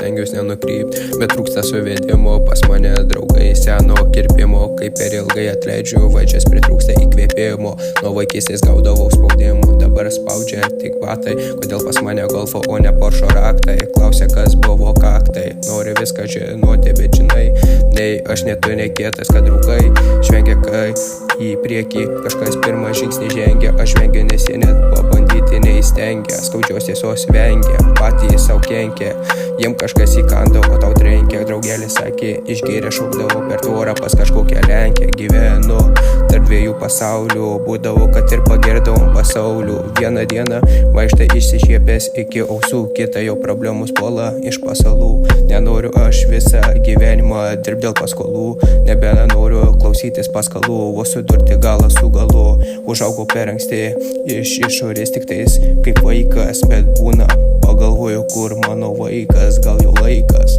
stengiuosi nenukrypti, bet trūksta suvedimo, pas mane draugai seno kirpimo, kaip per ilgai atleidžiu, valdžias pritrūksta įkvėpimo, nuo vaikystės gaudavau spaudimų, dabar spaudžia tik batai, kodėl pas mane golfo, o ne Porsche raktai, klausia kas buvo kaktai, nori viską žinoti, bet žinai, nei aš netu nekietas, kad draugai žvengia, kai į priekį kažkas pirmą žingsnį žengia, aš vengiu, nes jie net pabandyti neįstengia, skaudžios tiesos vengia, patys savo kenkia, jiem kažkas įkando, o tau trenkia, draugelis sakė, išgėrė šaukdavo per tvorą pas kažkokią Lenkę, gyvenu tarp dviejų pasaulių, būdavo, kad ir pagirdavom pasaulių, vieną dieną vaikštai išsišiepęs iki ausų, kita jau problemų puola iš pasalų, nenoriu aš visą gyvenimą dirbti dėl paskolų, nebenoriu klausytis paskalų, vos sudurti galą su galu, užaugau per anksti, iš išorės tiktais kaip vaikas, bet būna pagalvoju, kur mano vaikas, gal jau laikas.